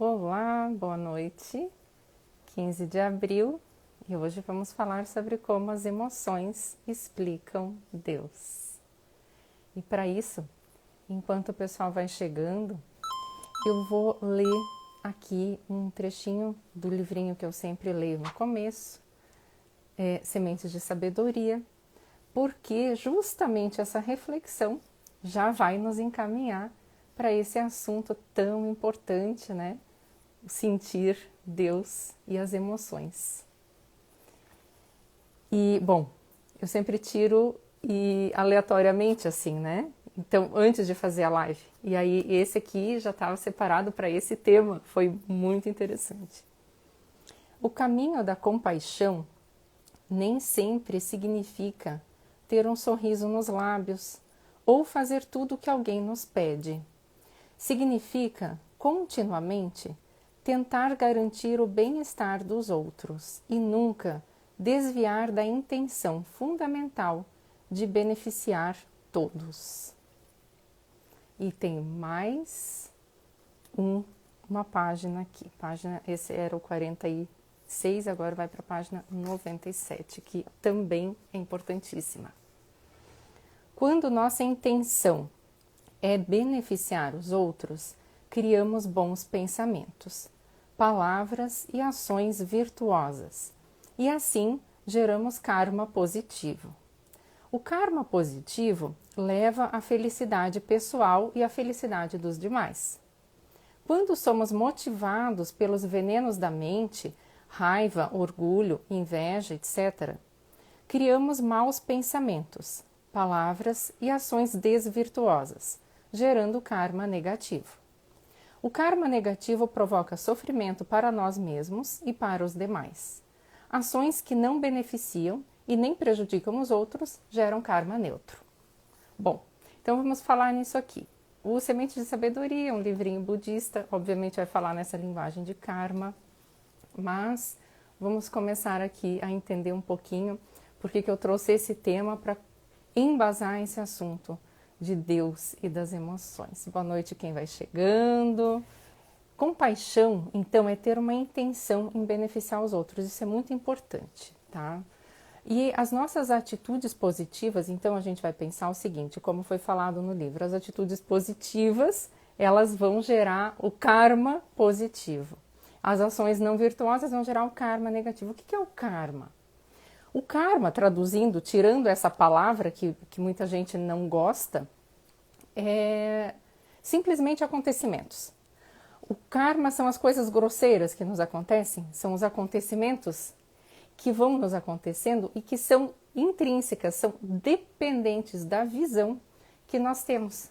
Olá, boa noite. 15 de abril e hoje vamos falar sobre como as emoções explicam Deus. E para isso, enquanto o pessoal vai chegando, eu vou ler aqui um trechinho do livrinho que eu sempre leio no começo, Sementes de Sabedoria, porque justamente essa reflexão já vai nos encaminhar para esse assunto tão importante, né? O sentir Deus e as emoções. E, bom, eu sempre tiro aleatoriamente assim, né? Então, antes de fazer a live. E aí, esse aqui já estava separado para esse tema. Foi muito interessante. O caminho da compaixão nem sempre significa ter um sorriso nos lábios ou fazer tudo o que alguém nos pede. Significa, continuamente, tentar garantir o bem-estar dos outros e nunca desviar da intenção fundamental de beneficiar todos. E tem mais uma página aqui. Esse era o 46, agora vai para a página 97, que também é importantíssima. Quando nossa intenção é beneficiar os outros, criamos bons pensamentos, palavras e ações virtuosas, e assim geramos karma positivo. O karma positivo leva à felicidade pessoal e à felicidade dos demais. Quando somos motivados pelos venenos da mente, raiva, orgulho, inveja, etc., criamos maus pensamentos, palavras e ações desvirtuosas, gerando karma negativo. O karma negativo provoca sofrimento para nós mesmos e para os demais. Ações que não beneficiam e nem prejudicam os outros geram karma neutro. Bom, então vamos falar nisso aqui. O Sementes de Sabedoria é um livrinho budista, obviamente vai falar nessa linguagem de karma, mas vamos começar aqui a entender um pouquinho porque que eu trouxe esse tema para embasar esse assunto de Deus e das emoções. Boa noite quem vai chegando. Compaixão, então, é ter uma intenção em beneficiar os outros. Isso é muito importante, tá? E as nossas atitudes positivas, então a gente vai pensar o seguinte, como foi falado no livro, as atitudes positivas, elas vão gerar o karma positivo. As ações não virtuosas vão gerar o karma negativo. O que é o karma? O karma, traduzindo, tirando essa palavra que muita gente não gosta, é simplesmente acontecimentos. O karma são as coisas grosseiras que nos acontecem, são os acontecimentos que vão nos acontecendo e que são intrínsecas, são dependentes da visão que nós temos.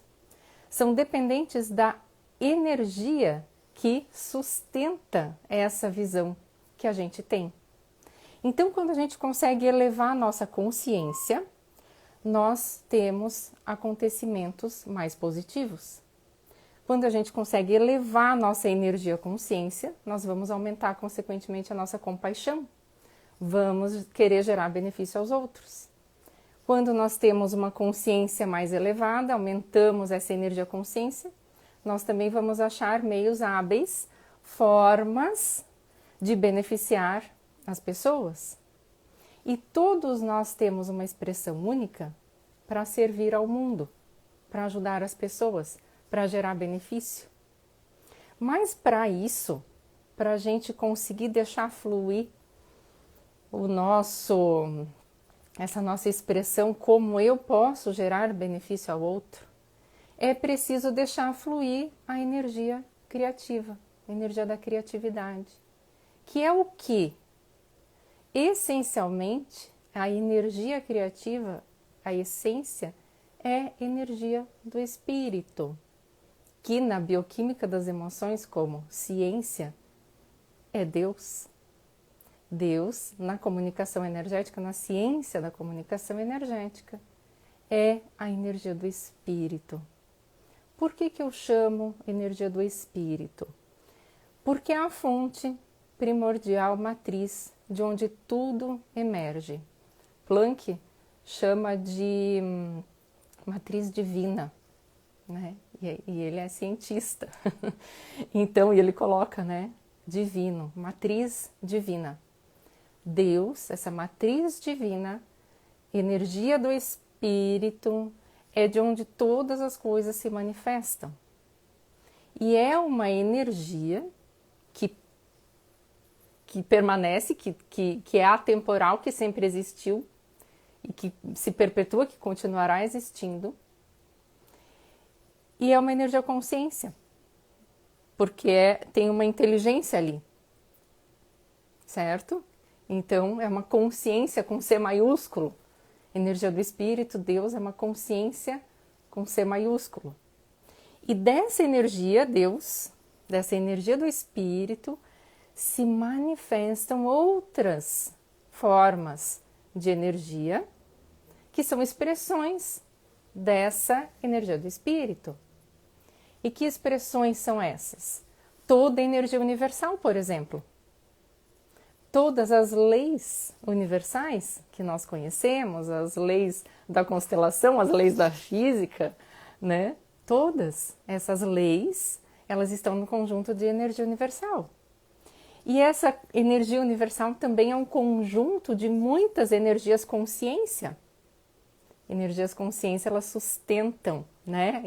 São dependentes da energia que sustenta essa visão que a gente tem. Então, quando a gente consegue elevar a nossa consciência, nós temos acontecimentos mais positivos. Quando a gente consegue elevar a nossa energia consciência, nós vamos aumentar, consequentemente, a nossa compaixão. Vamos querer gerar benefício aos outros. Quando nós temos uma consciência mais elevada, aumentamos essa energia consciência, nós também vamos achar meios hábeis, formas de beneficiar as pessoas. E todos nós temos uma expressão única para servir ao mundo, para ajudar as pessoas, para gerar benefício. Mas para isso, para a gente conseguir deixar fluir essa nossa expressão, como eu posso gerar benefício ao outro, é preciso deixar fluir a energia criativa, a energia da criatividade, que é o que? Essencialmente, a energia criativa, a essência, é energia do espírito, que na bioquímica das emoções, como ciência, é Deus. Deus, na comunicação energética, na ciência da comunicação energética, é a energia do espírito. Por que eu chamo energia do espírito? Porque é a fonte primordial, matriz, de onde tudo emerge. Planck chama de matriz divina, né? E ele é cientista. Então, ele coloca, né, divino, matriz divina. Deus, essa matriz divina, energia do Espírito, é de onde todas as coisas se manifestam. E é uma energia que permanece, que é atemporal, que sempre existiu e que se perpetua, que continuará existindo. E é uma energia consciência, porque tem uma inteligência ali, certo? Então, é uma consciência com C maiúsculo. Energia do Espírito, Deus, é uma consciência com C maiúsculo. E dessa energia, Deus, dessa energia do Espírito, se manifestam outras formas de energia, que são expressões dessa energia do Espírito. E que expressões são essas? Toda a energia universal, por exemplo. Todas as leis universais que nós conhecemos, as leis da constelação, as leis da física, né? Todas essas leis, elas estão no conjunto de energia universal. E essa energia universal também é um conjunto de muitas energias consciência. Energias consciência, elas sustentam, né?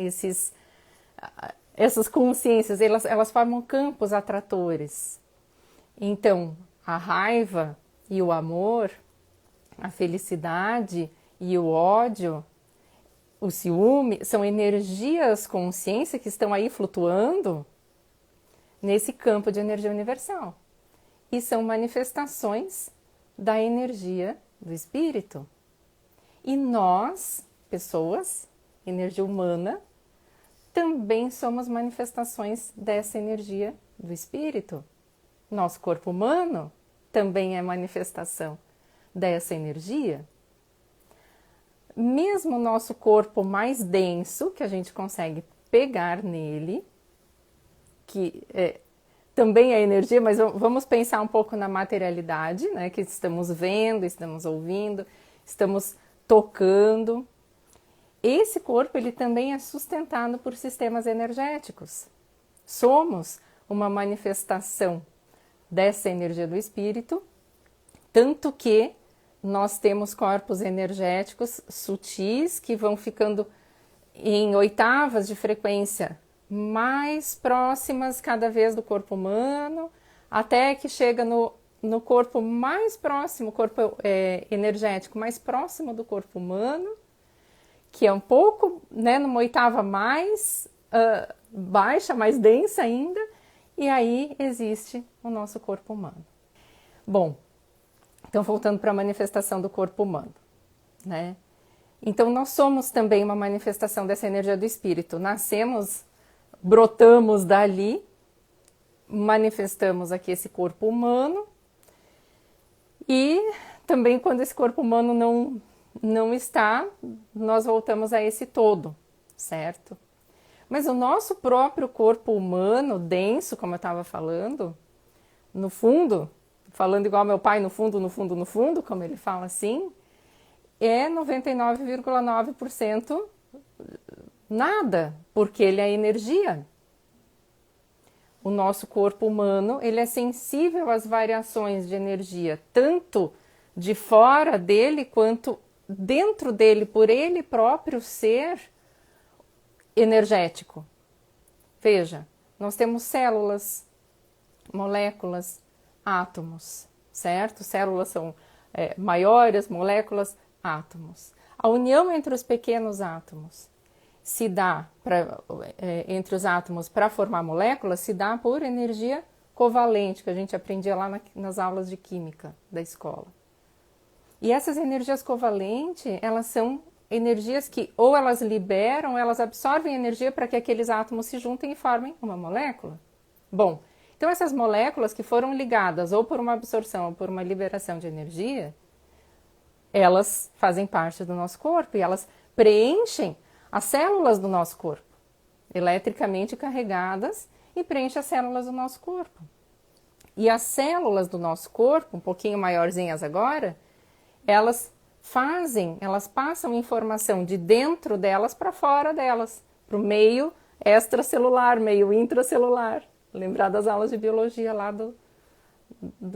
Essas consciências, elas formam campos atratores. Então, a raiva e o amor, a felicidade e o ódio, o ciúme, são energias consciência que estão aí flutuando nesse campo de energia universal. E são manifestações da energia do Espírito. E nós, pessoas, energia humana, também somos manifestações dessa energia do Espírito. Nosso corpo humano também é manifestação dessa energia. Mesmo o nosso corpo mais denso, que a gente consegue pegar nele, que também é energia, mas vamos pensar um pouco na materialidade, né, que estamos vendo, estamos ouvindo, estamos tocando. Esse corpo, ele também é sustentado por sistemas energéticos. Somos uma manifestação dessa energia do Espírito, tanto que nós temos corpos energéticos sutis que vão ficando em oitavas de frequência mais próximas cada vez do corpo humano, até que chega no corpo mais próximo, corpo energético mais próximo do corpo humano, que é um pouco, né, numa oitava mais baixa, mais densa ainda, e aí existe o nosso corpo humano. Bom, então voltando para a manifestação do corpo humano, né? Então nós somos também uma manifestação dessa energia do Espírito. Nascemos, brotamos dali, manifestamos aqui esse corpo humano, e também quando esse corpo humano não está, nós voltamos a esse todo, certo? Mas o nosso próprio corpo humano, denso, como eu estava falando, no fundo, falando igual meu pai, no fundo, no fundo, no fundo, como ele fala assim, é 99,9% nada, porque ele é energia. O nosso corpo humano, ele é sensível às variações de energia, tanto de fora dele, quanto dentro dele, por ele próprio ser energético. Veja, nós temos células, moléculas, átomos, certo? Células são maiores, moléculas, átomos. A união entre os pequenos átomos se dá entre os átomos para formar moléculas, se dá por energia covalente, que a gente aprendia lá nas aulas de química da escola. E essas energias covalentes, elas são energias que ou elas liberam, elas absorvem energia para que aqueles átomos se juntem e formem uma molécula. Bom, então essas moléculas que foram ligadas ou por uma absorção ou por uma liberação de energia, elas fazem parte do nosso corpo e elas preenchem as células do nosso corpo, eletricamente carregadas, e preenchem as células do nosso corpo. E as células do nosso corpo, um pouquinho maiorzinhas agora, elas passam informação de dentro delas para fora delas, para o meio extracelular, meio intracelular. Lembrar das aulas de biologia lá do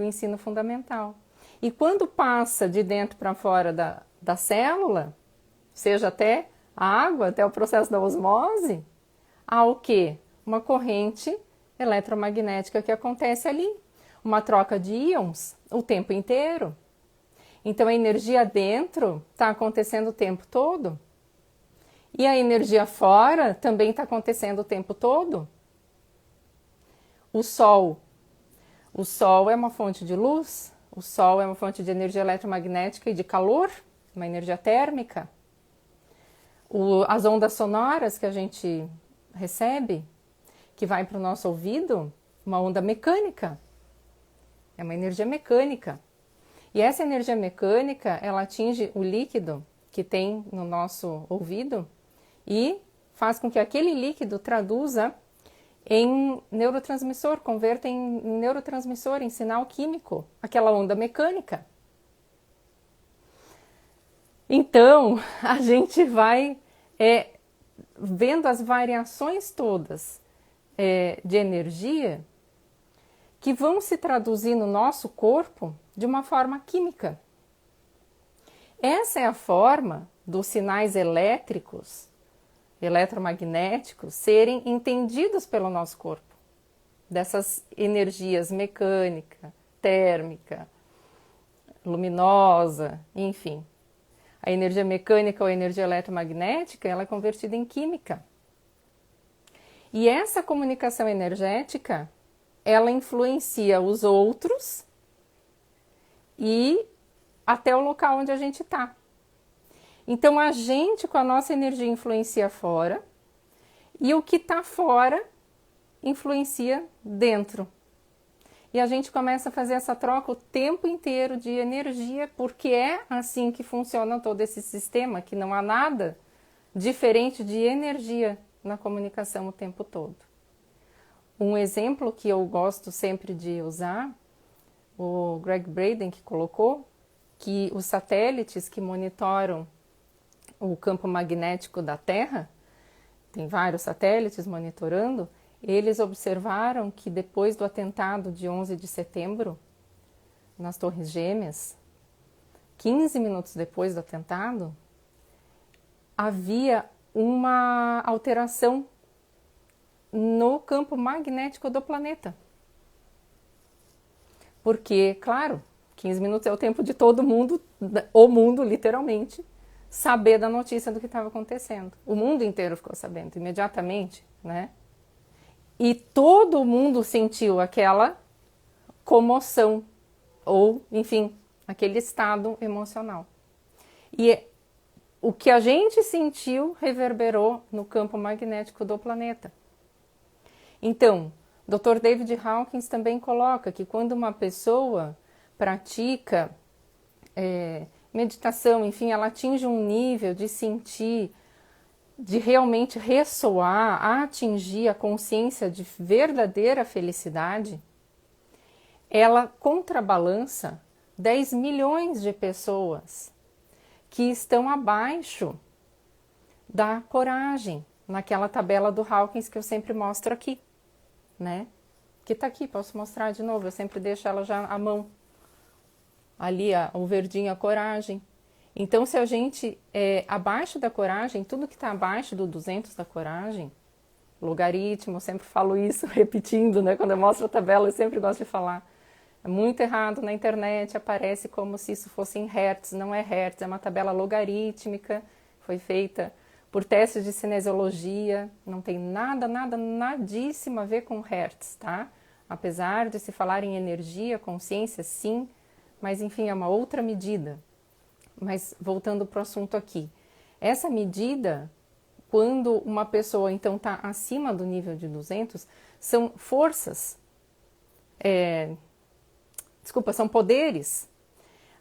ensino fundamental. E quando passa de dentro para fora da célula, seja até a água, até o processo da osmose, há o quê? Uma corrente eletromagnética que acontece ali. Uma troca de íons o tempo inteiro. Então a energia dentro está acontecendo o tempo todo. E a energia fora também está acontecendo o tempo todo. O Sol. O Sol é uma fonte de luz, o Sol é uma fonte de energia eletromagnética e de calor, uma energia térmica. As ondas sonoras que a gente recebe, que vai para o nosso ouvido, uma onda mecânica. É uma energia mecânica. E essa energia mecânica, ela atinge o líquido que tem no nosso ouvido e faz com que aquele líquido traduza em neurotransmissor, converta em neurotransmissor, em sinal químico, aquela onda mecânica. Então, a gente vai vendo as variações todas de energia que vão se traduzir no nosso corpo de uma forma química. Essa é a forma dos sinais elétricos, eletromagnéticos, serem entendidos pelo nosso corpo. Dessas energias mecânica, térmica, luminosa, enfim. A energia mecânica ou a energia eletromagnética, ela é convertida em química. E essa comunicação energética, ela influencia os outros e até o local onde a gente está. Então a gente com a nossa energia influencia fora e o que está fora influencia dentro. E a gente começa a fazer essa troca o tempo inteiro de energia, porque é assim que funciona todo esse sistema, que não há nada diferente de energia na comunicação o tempo todo. Um exemplo que eu gosto sempre de usar, o Greg Braden que colocou, que os satélites que monitoram o campo magnético da Terra, tem vários satélites monitorando, eles observaram que depois do atentado de 11 de setembro, nas Torres Gêmeas, 15 minutos depois do atentado, havia uma alteração no campo magnético do planeta. Porque, claro, 15 minutos é o tempo de todo mundo, o mundo literalmente, saber da notícia do que estava acontecendo. O mundo inteiro ficou sabendo imediatamente, né? E todo mundo sentiu aquela comoção, ou, enfim, aquele estado emocional. E o que a gente sentiu reverberou no campo magnético do planeta. Então, Dr. David Hawkins também coloca que quando uma pessoa pratica meditação, enfim, ela atinge um nível de sentir, de realmente ressoar, atingir a consciência de verdadeira felicidade, ela contrabalança 10 milhões de pessoas que estão abaixo da coragem, naquela tabela do Hawkins que eu sempre mostro aqui, né? Que tá aqui, posso mostrar de novo, eu sempre deixo ela já à mão. Ali, o verdinho, a coragem. Então, se a gente abaixo da coragem, tudo que está abaixo do 200 da coragem, logaritmo, eu sempre falo isso, repetindo, né? Quando eu mostro a tabela, eu sempre gosto de falar. É muito errado na internet, aparece como se isso fosse em hertz, não é hertz, é uma tabela logarítmica, foi feita por testes de cinesiologia, não tem nadíssimo a ver com hertz, tá? Apesar de se falar em energia, consciência, sim, mas enfim, é uma outra medida. Mas voltando para o assunto aqui, essa medida, quando uma pessoa então está acima do nível de 200, são forças, são poderes.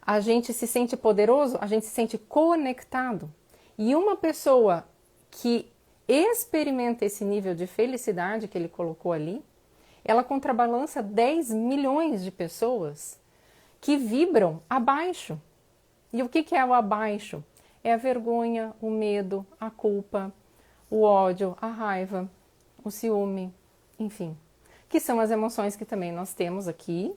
A gente se sente poderoso, a gente se sente conectado. E uma pessoa que experimenta esse nível de felicidade que ele colocou ali, ela contrabalança 10 milhões de pessoas que vibram abaixo. E o que é o abaixo? É a vergonha, o medo, a culpa, o ódio, a raiva, o ciúme, enfim. Que são as emoções que também nós temos aqui,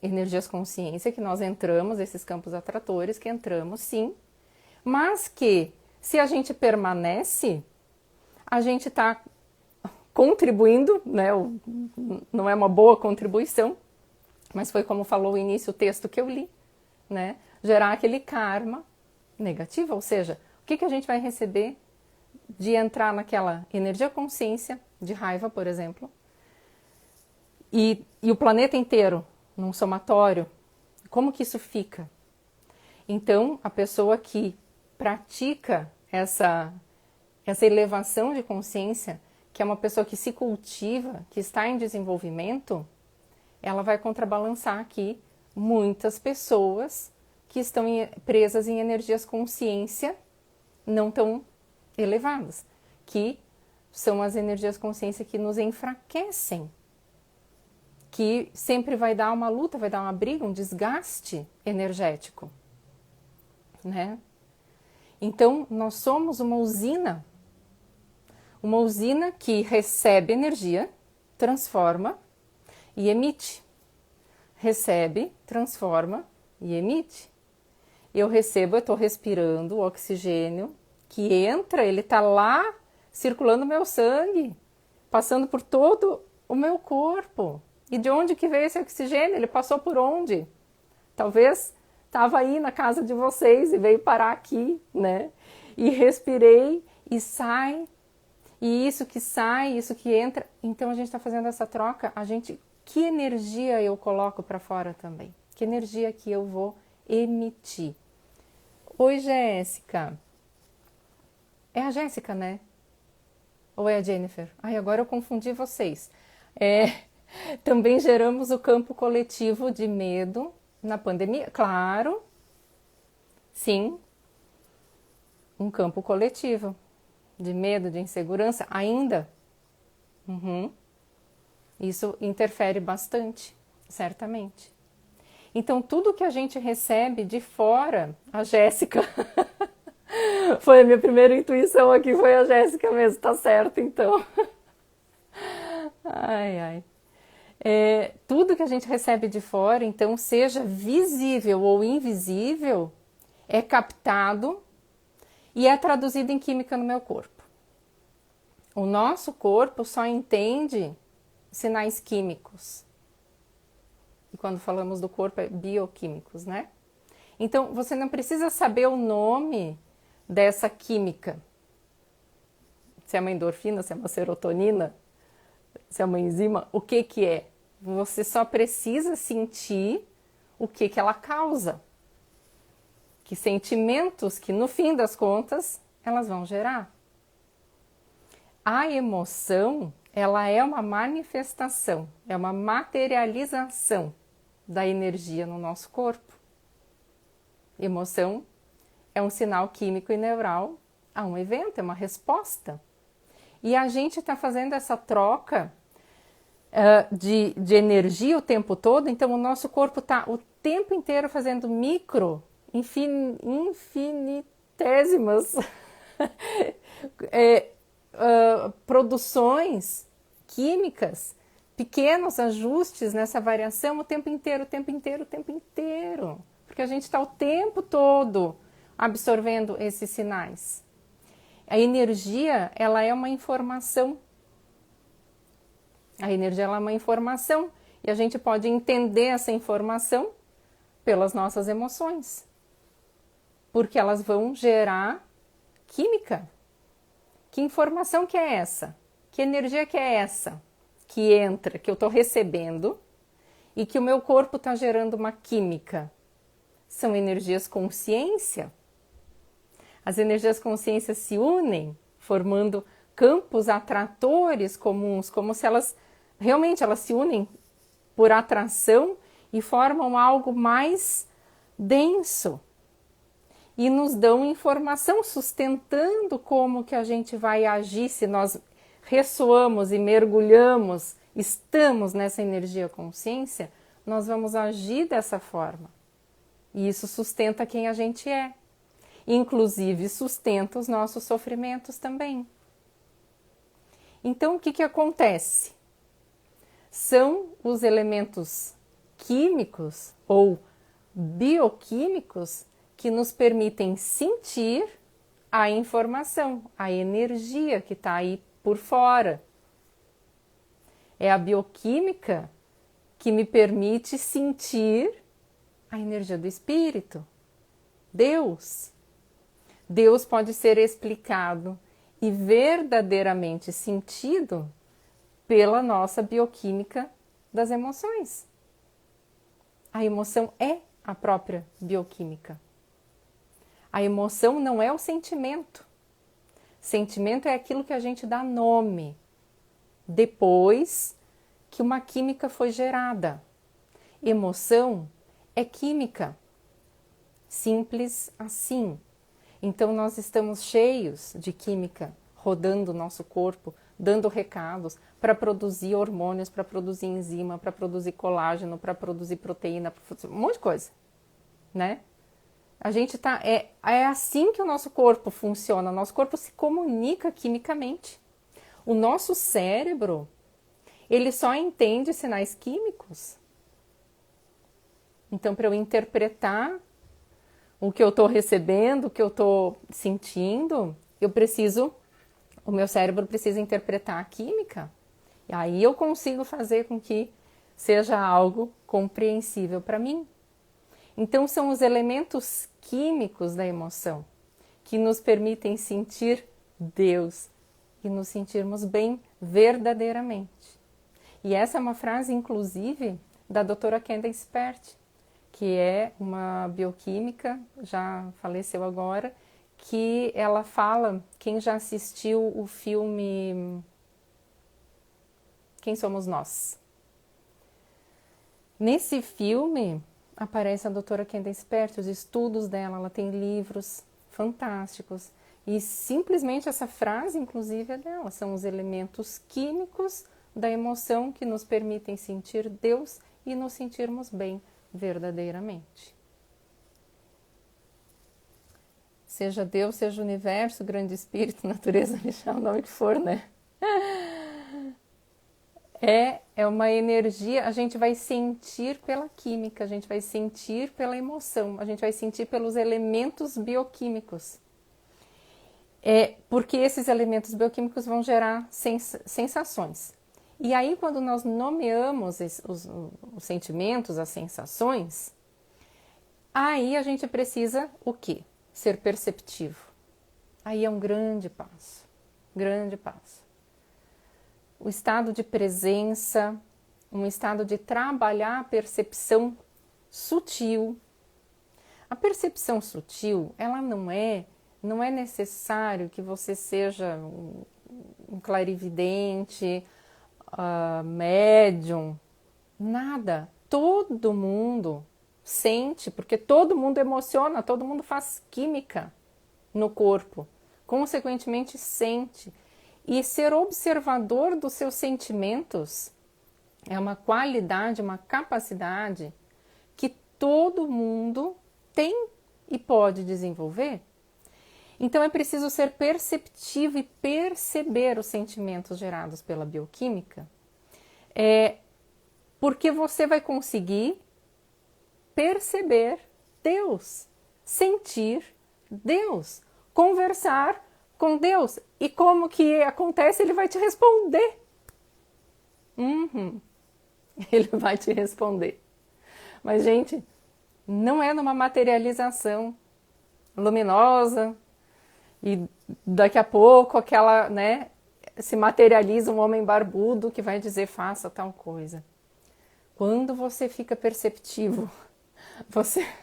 energias consciência, que nós entramos, esses campos atratores, que entramos sim, mas que se a gente permanece, a gente está contribuindo, né? Não é uma boa contribuição, mas foi como falou o início o texto que eu li, né? Gerar aquele karma negativo, ou seja, o que a gente vai receber de entrar naquela energia consciência, de raiva, por exemplo, e o planeta inteiro num somatório, como que isso fica? Então, a pessoa que pratica essa elevação de consciência, que é uma pessoa que se cultiva, que está em desenvolvimento, ela vai contrabalançar aqui muitas pessoas que estão presas em energias consciência não tão elevadas, que são as energias consciência que nos enfraquecem, que sempre vai dar uma luta, vai dar uma briga, um desgaste energético, né? Então, nós somos uma usina que recebe energia, transforma e emite. Recebe, transforma e emite. Eu recebo, eu estou respirando o oxigênio que entra, ele está lá circulando o meu sangue, passando por todo o meu corpo. E de onde que veio esse oxigênio? Ele passou por onde? Talvez estava aí na casa de vocês e veio parar aqui, né? E respirei e sai. E isso que sai, isso que entra. Então a gente está fazendo essa troca. Que energia eu coloco para fora também? Que energia que eu vou emitir? Oi, Jéssica. É a Jéssica, né? Ou é a Jennifer? Ai, agora eu confundi vocês. Também geramos o campo coletivo de medo na pandemia. Claro, sim, um campo coletivo de medo, de insegurança, ainda. Isso interfere bastante, certamente. Então, tudo que a gente recebe de fora, a Jéssica, foi a minha primeira intuição aqui, foi a Jéssica mesmo, tá certo, então. Ai, ai. Tudo que a gente recebe de fora, então, seja visível ou invisível, é captado e é traduzido em química no meu corpo. O nosso corpo só entende sinais químicos. E quando falamos do corpo, é bioquímicos, né? Então, você não precisa saber o nome dessa química. Se é uma endorfina, se é uma serotonina, se é uma enzima, o que que é? Você só precisa sentir o que que ela causa. Que sentimentos que, no fim das contas, elas vão gerar. A emoção, ela é uma manifestação, é uma materialização da energia no nosso corpo. Emoção é um sinal químico e neural a um evento, é uma resposta. E a gente está fazendo essa troca de energia o tempo todo, então o nosso corpo está o tempo inteiro fazendo infinitésimas produções químicas, pequenos ajustes nessa variação o tempo inteiro, porque a gente está o tempo todo absorvendo esses sinais. A energia, ela é uma informação. A energia ela é uma informação e a gente pode entender essa informação pelas nossas emoções, porque elas vão gerar química. Que informação que é essa? Que energia que é essa? Que entra, que eu estou recebendo e que o meu corpo está gerando uma química. São energias consciência. As energias consciência se unem, formando campos atratores comuns, como se elas se unem por atração e formam algo mais denso. E nos dão informação sustentando como que a gente vai agir se nós ressoamos e mergulhamos, estamos nessa energia consciência, nós vamos agir dessa forma. E isso sustenta quem a gente é. Inclusive sustenta os nossos sofrimentos também. Então, o que que acontece? São os elementos químicos ou bioquímicos que nos permitem sentir a informação, a energia que está aí por fora. É a bioquímica que me permite sentir a energia do espírito, Deus. Deus pode ser explicado e verdadeiramente sentido pela nossa bioquímica das emoções. A emoção é a própria bioquímica. A emoção não é o sentimento. Sentimento é aquilo que a gente dá nome depois que uma química foi gerada. Emoção é química. Simples assim. Então nós estamos cheios de química rodando o nosso corpo, dando recados para produzir hormônios, para produzir enzima, para produzir colágeno, para produzir proteína, um monte de coisa, né? A gente tá, é assim que o nosso corpo funciona, o nosso corpo se comunica quimicamente. O nosso cérebro, ele só entende sinais químicos. Então, para eu interpretar o que eu estou recebendo, o que eu estou sentindo, o meu cérebro precisa interpretar a química. E aí eu consigo fazer com que seja algo compreensível para mim. Então são os elementos químicos da emoção que nos permitem sentir Deus e nos sentirmos bem verdadeiramente. E essa é uma frase, inclusive, da doutora Candace Pert, que é uma bioquímica, já faleceu agora, que ela fala, quem já assistiu o filme Quem Somos Nós? Nesse filme aparece a doutora Candace Pert, os estudos dela, ela tem livros fantásticos. E simplesmente essa frase, inclusive, é dela. São os elementos químicos da emoção que nos permitem sentir Deus e nos sentirmos bem verdadeiramente. Seja Deus, seja o universo, grande espírito, natureza, deixar o nome que for, né? É uma energia, a gente vai sentir pela química, a gente vai sentir pela emoção, a gente vai sentir pelos elementos bioquímicos. Porque esses elementos bioquímicos vão gerar sensações. E aí, quando nós nomeamos os sentimentos, as sensações, aí a gente precisa o quê? Ser perceptivo. Aí é um grande passo, grande passo. O estado de presença, um estado de trabalhar a percepção sutil. A percepção sutil, ela não é necessário que você seja um clarividente, médium, nada. Todo mundo sente, porque todo mundo emociona, todo mundo faz química no corpo, consequentemente sente. E ser observador dos seus sentimentos é uma qualidade, uma capacidade que todo mundo tem e pode desenvolver. Então é preciso ser perceptivo e perceber os sentimentos gerados pela bioquímica, porque você vai conseguir perceber Deus, sentir Deus, conversar com Deus. E como que acontece? Ele vai te responder. Ele vai te responder. Mas, gente, não é numa materialização luminosa e daqui a pouco aquela, né, se materializa um homem barbudo que vai dizer faça tal coisa. Quando você fica perceptivo,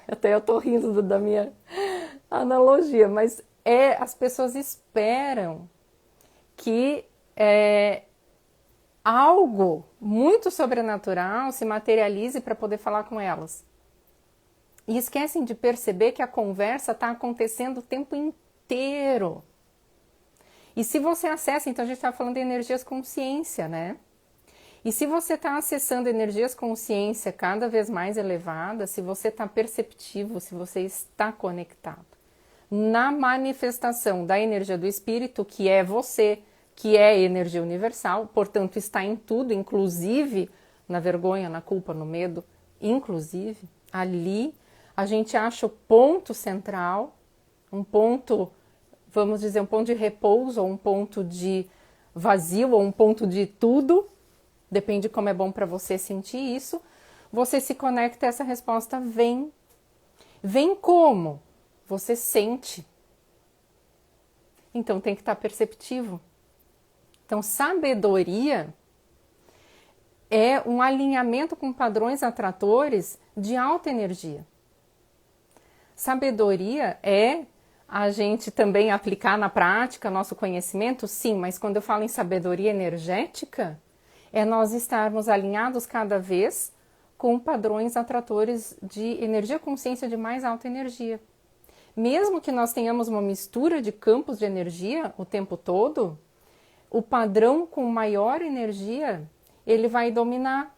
até eu tô rindo da minha analogia, mas as pessoas esperam que algo muito sobrenatural se materialize para poder falar com elas. E esquecem de perceber que a conversa está acontecendo o tempo inteiro. E se você acessa, então a gente está falando de energias consciência, né? E se você está acessando energias consciência cada vez mais elevadas, se você está perceptivo, se você está conectado na manifestação da energia do espírito, que é você, que é energia universal, portanto está em tudo, inclusive na vergonha, na culpa, no medo, inclusive ali a gente acha o ponto central, um ponto, vamos dizer, um ponto de repouso, ou um ponto de vazio, ou um ponto de tudo, depende de como é bom para você sentir isso. Você se conecta e essa resposta vem. Vem como? Você sente. Então tem que estar perceptivo. Então sabedoria é um alinhamento com padrões atratores de alta energia. Sabedoria é a gente também aplicar na prática nosso conhecimento, sim, mas quando eu falo em sabedoria energética, é nós estarmos alinhados cada vez com padrões atratores de energia consciência de mais alta energia. Mesmo que nós tenhamos uma mistura de campos de energia o tempo todo, o padrão com maior energia, ele vai dominar.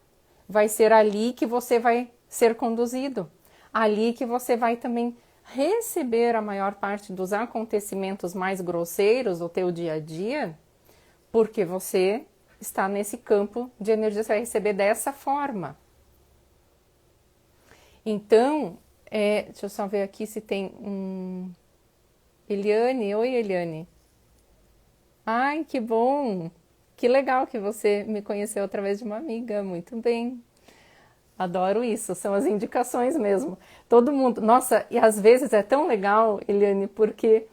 Vai ser ali que você vai ser conduzido. Ali que você vai também receber a maior parte dos acontecimentos mais grosseiros do teu dia a dia, porque você está nesse campo de energia, você vai receber dessa forma. Então, deixa eu só ver aqui se tem Eliane, oi Eliane. Ai, que bom! Que legal que você me conheceu através de uma amiga, muito bem. Adoro isso, são as indicações mesmo. Todo mundo, nossa, e às vezes é tão legal, Eliane, porque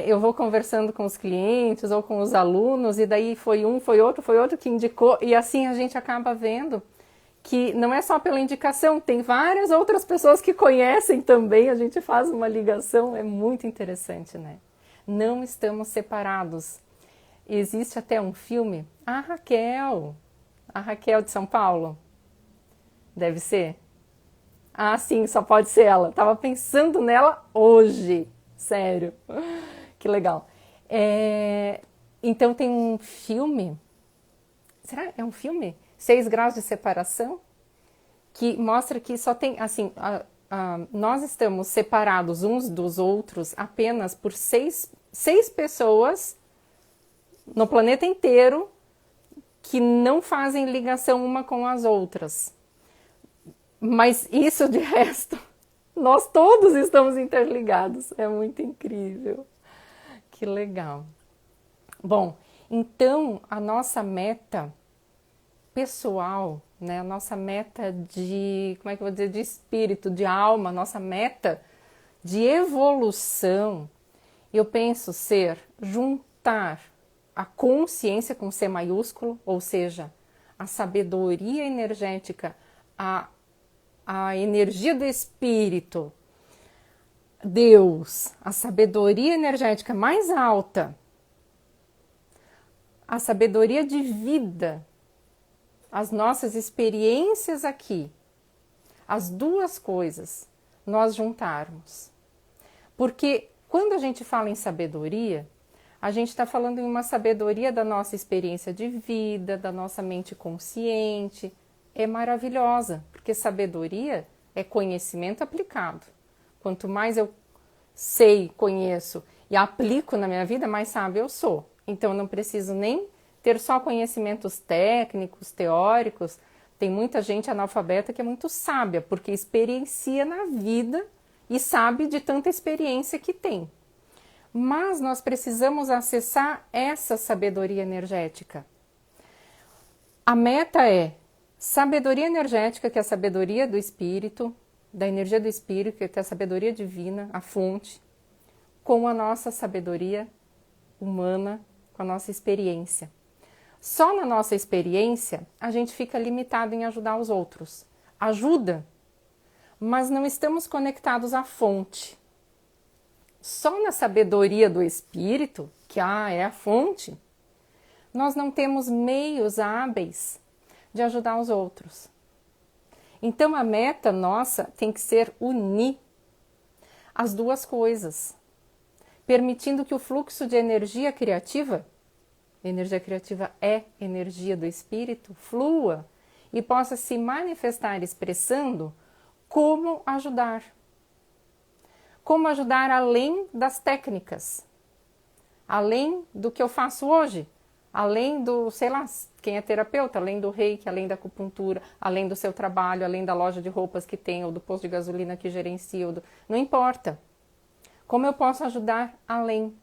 eu vou conversando com os clientes ou com os alunos, e daí foi outro que indicou, e assim a gente acaba vendo que não é só pela indicação, tem várias outras pessoas que conhecem também, a gente faz uma ligação, é muito interessante, né? Não estamos separados. Existe até um filme, a Raquel de São Paulo, deve ser? Ah, sim, só pode ser ela. Tava pensando nela hoje, sério, que legal. Então tem um filme, será? É um filme? 6 graus de separação, que mostra que só tem, assim, nós estamos separados uns dos outros apenas por seis pessoas no planeta inteiro que não fazem ligação uma com as outras. Mas isso de resto, nós todos estamos interligados. É muito incrível. Que legal. Bom, então a nossa meta pessoal, né, a nossa meta de, como é que eu vou dizer, de espírito, de alma, nossa meta de evolução, eu penso ser juntar a consciência com C maiúsculo, ou seja, a sabedoria energética, a energia do espírito, Deus, a sabedoria energética mais alta, a sabedoria de vida, as nossas experiências aqui, as duas coisas, nós juntarmos. Porque quando a gente fala em sabedoria, a gente está falando em uma sabedoria da nossa experiência de vida, da nossa mente consciente. É maravilhosa, porque sabedoria é conhecimento aplicado. Quanto mais eu sei, conheço e aplico na minha vida, mais sábio eu sou. Então eu não preciso nem ter só conhecimentos técnicos, teóricos. Tem muita gente analfabeta que é muito sábia, porque experiencia na vida e sabe de tanta experiência que tem. Mas nós precisamos acessar essa sabedoria energética. A meta é sabedoria energética, que é a sabedoria do espírito, da energia do espírito, que é a sabedoria divina, a fonte, com a nossa sabedoria humana, com a nossa experiência. Só na nossa experiência a gente fica limitado em ajudar os outros. Ajuda, mas não estamos conectados à fonte. Só na sabedoria do espírito, que é a fonte, nós não temos meios hábeis de ajudar os outros. Então a meta nossa tem que ser unir as duas coisas, permitindo que o fluxo de energia criativa é energia do espírito, flua e possa se manifestar expressando como ajudar. Como ajudar além das técnicas, além do que eu faço hoje, além do, sei lá, quem é terapeuta, além do reiki, além da acupuntura, além do seu trabalho, além da loja de roupas que tem, ou do posto de gasolina que gerencia, não importa. Como eu posso ajudar além?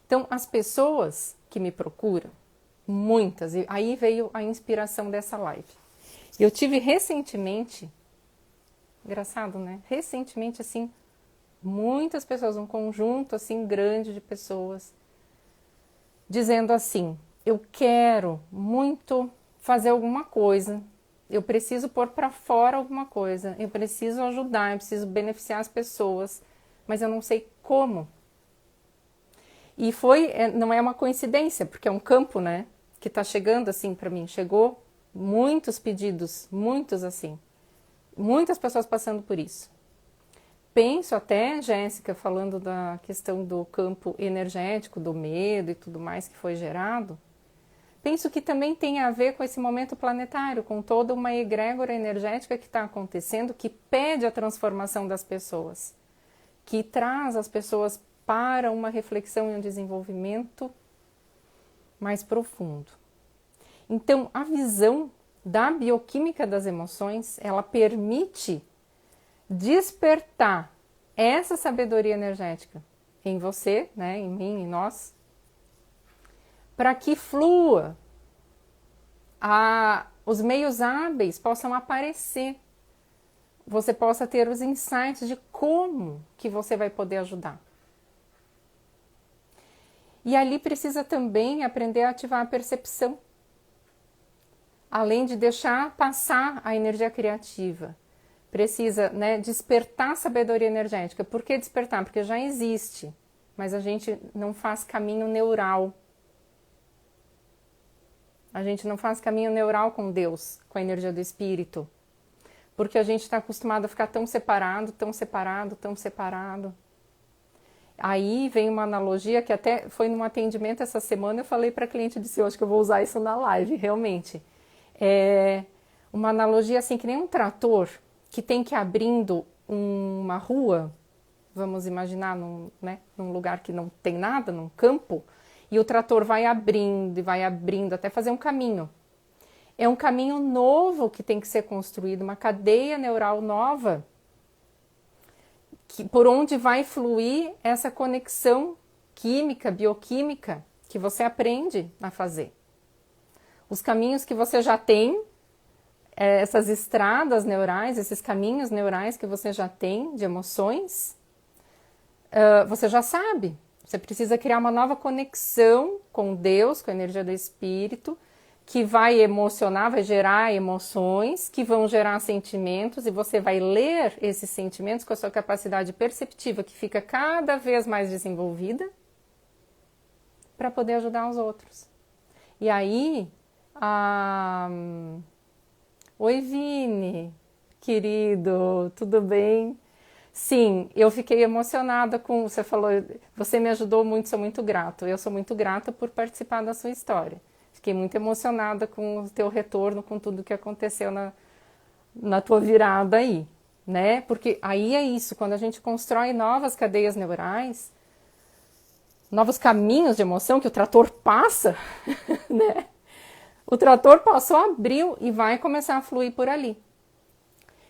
Então, as pessoas que me procuram, muitas, e aí veio a inspiração dessa live. Eu tive recentemente, engraçado, né? Recentemente, assim, muitas pessoas, um conjunto, assim, grande de pessoas, dizendo assim, eu quero muito fazer alguma coisa, eu preciso pôr para fora alguma coisa, eu preciso ajudar, eu preciso beneficiar as pessoas, mas eu não sei como. E não é uma coincidência, porque é um campo, né, que está chegando assim para mim. Chegou muitos pedidos, muitos assim, muitas pessoas passando por isso. Penso até, Jéssica, falando da questão do campo energético, do medo e tudo mais que foi gerado, penso que também tem a ver com esse momento planetário, com toda uma egrégora energética que está acontecendo, que pede a transformação das pessoas, que traz as pessoas para uma reflexão e um desenvolvimento mais profundo. Então, a visão da bioquímica das emoções, ela permite despertar essa sabedoria energética em você, né, em mim, em nós, para que flua, os meios hábeis possam aparecer, você possa ter os insights de como que você vai poder ajudar. E ali precisa também aprender a ativar a percepção, além de deixar passar a energia criativa. Precisa, né, despertar a sabedoria energética. Por que despertar? Porque já existe, mas a gente não faz caminho neural. A gente não faz caminho neural com Deus, com a energia do Espírito. Porque a gente está acostumado a ficar tão separado, tão separado, tão separado. Aí vem uma analogia que até foi num atendimento essa semana, eu falei para a cliente, disse, eu acho que eu vou usar isso na live, realmente. É uma analogia assim, que nem um trator que tem que ir abrindo uma rua, vamos imaginar num lugar que não tem nada, num campo, e o trator vai abrindo até fazer um caminho. É um caminho novo que tem que ser construído, uma cadeia neural nova, por onde vai fluir essa conexão química, bioquímica, que você aprende a fazer. Os caminhos que você já tem, essas estradas neurais, esses caminhos neurais que você já tem de emoções, você já sabe. Você precisa criar uma nova conexão com Deus, com a energia do Espírito, que vai emocionar, vai gerar emoções, que vão gerar sentimentos, e você vai ler esses sentimentos com a sua capacidade perceptiva, que fica cada vez mais desenvolvida, para poder ajudar os outros. E aí, oi Vini, querido, tudo bem? Sim, eu fiquei emocionada com, você falou, você me ajudou muito, sou muito grato. Eu sou muito grata por participar da sua história. Fiquei muito emocionada com o teu retorno, com tudo que aconteceu na tua virada aí, né? Porque aí é isso, quando a gente constrói novas cadeias neurais, novos caminhos de emoção que o trator passa, né? O trator passou, abriu e vai começar a fluir por ali.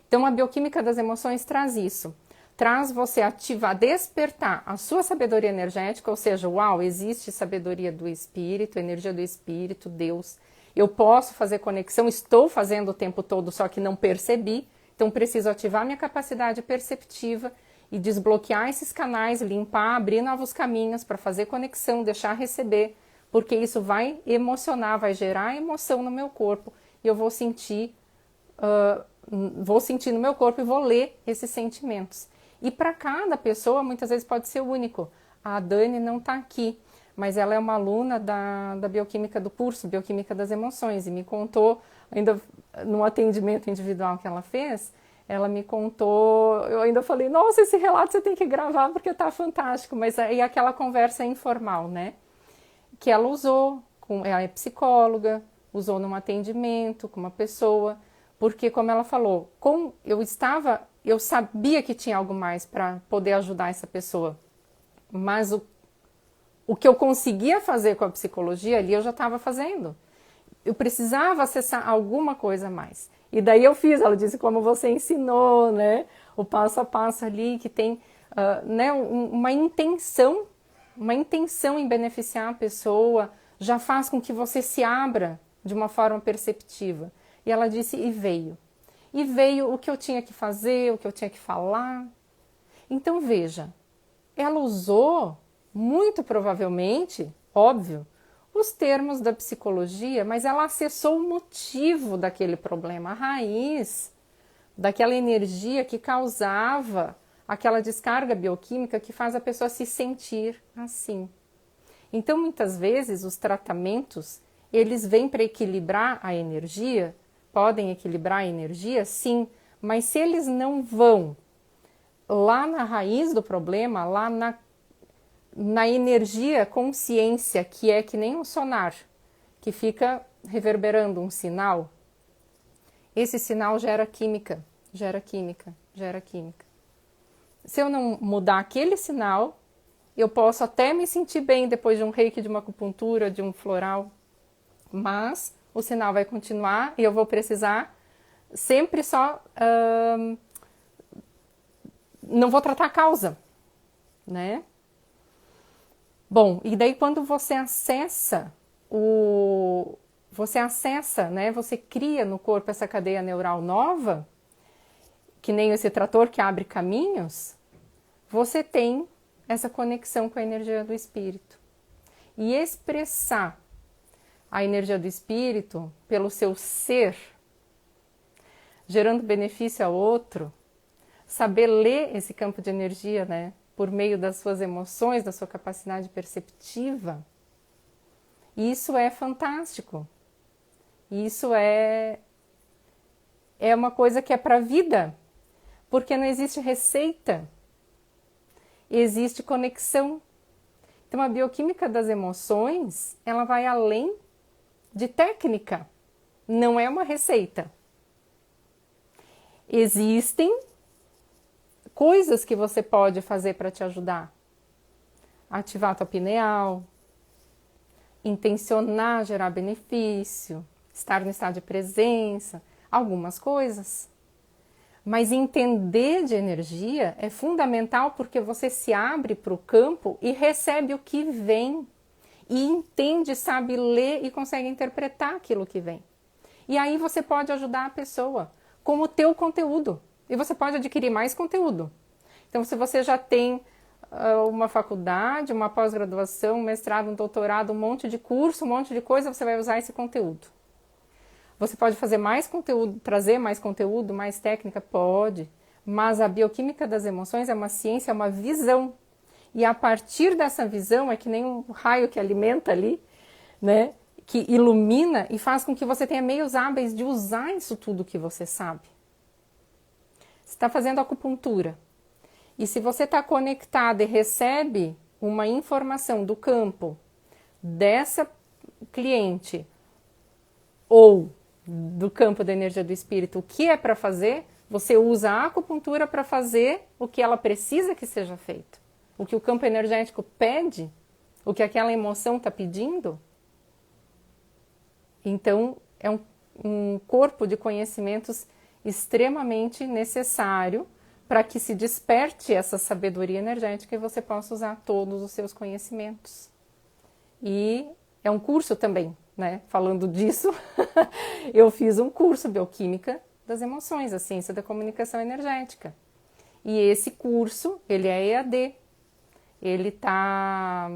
Então a bioquímica das emoções traz isso. Traz você ativar, despertar a sua sabedoria energética, ou seja, uau, existe sabedoria do Espírito, energia do Espírito, Deus. Eu posso fazer conexão, estou fazendo o tempo todo, só que não percebi. Então preciso ativar minha capacidade perceptiva e desbloquear esses canais, limpar, abrir novos caminhos para fazer conexão, deixar receber, porque isso vai emocionar, vai gerar emoção no meu corpo e eu vou sentir no meu corpo e vou ler esses sentimentos. E para cada pessoa, muitas vezes pode ser único. A Dani não está aqui, mas ela é uma aluna da bioquímica do curso, bioquímica das emoções, e me contou, ainda no atendimento individual que ela fez, ela me contou, eu ainda falei, nossa, esse relato você tem que gravar porque tá fantástico, mas aí aquela conversa informal, né? Que ela usou, ela é psicóloga, usou num atendimento com uma pessoa, porque como ela falou, eu sabia que tinha algo mais para poder ajudar essa pessoa, mas O que eu conseguia fazer com a psicologia ali, eu já estava fazendo. Eu precisava acessar alguma coisa a mais. E daí eu fiz, ela disse, como você ensinou, né? O passo a passo ali, que tem né, uma intenção em beneficiar a pessoa, já faz com que você se abra de uma forma perceptiva. E ela disse, e veio. E veio o que eu tinha que fazer, o que eu tinha que falar. Então veja, ela usou, muito provavelmente, óbvio, os termos da psicologia, mas ela acessou o motivo daquele problema, a raiz daquela energia que causava aquela descarga bioquímica que faz a pessoa se sentir assim. Então, muitas vezes, os tratamentos, eles vêm para equilibrar a energia, podem equilibrar a energia, sim, mas se eles não vão lá na raiz do problema, lá na energia, consciência, que é que nem um sonar, que fica reverberando um sinal, esse sinal gera química, gera química, gera química. Se eu não mudar aquele sinal, eu posso até me sentir bem depois de um reiki, de uma acupuntura, de um floral, mas o sinal vai continuar e eu vou precisar sempre só... não vou tratar a causa, né? Bom, e daí quando você acessa né? Você cria no corpo essa cadeia neural nova, que nem esse trator que abre caminhos, você tem essa conexão com a energia do espírito. E expressar a energia do espírito pelo seu ser, gerando benefício ao outro, saber ler esse campo de energia, né, por meio das suas emoções, da sua capacidade perceptiva, isso é fantástico. Isso é uma coisa que é para a vida, porque não existe receita, existe conexão. Então, a bioquímica das emoções, ela vai além de técnica, não é uma receita. Existem coisas que você pode fazer para te ajudar. Ativar a tua pineal, intencionar gerar benefício, estar no estado de presença, algumas coisas. Mas entender de energia é fundamental porque você se abre para o campo e recebe o que vem. E entende, sabe ler e consegue interpretar aquilo que vem. E aí você pode ajudar a pessoa com o teu conteúdo. E você pode adquirir mais conteúdo. Então, se você já tem uma faculdade, uma pós-graduação, um mestrado, um doutorado, um monte de curso, um monte de coisa, você vai usar esse conteúdo. Você pode fazer mais conteúdo, trazer mais conteúdo, mais técnica? Pode. Mas a bioquímica das emoções é uma ciência, é uma visão. E a partir dessa visão, é que nem um raio que alimenta ali, né? Que ilumina e faz com que você tenha meios hábeis de usar isso tudo que você sabe. Você está fazendo acupuntura. E se você está conectado e recebe uma informação do campo dessa cliente ou do campo da energia do espírito, o que é para fazer, você usa a acupuntura para fazer o que ela precisa que seja feito. O que o campo energético pede, o que aquela emoção está pedindo. Então, é um corpo de conhecimentos extremamente necessário para que se desperte essa sabedoria energética e você possa usar todos os seus conhecimentos. E é um curso também, né? Falando disso, eu fiz um curso Bioquímica das Emoções, a Ciência da Comunicação Energética. E esse curso, ele é EAD. Ele está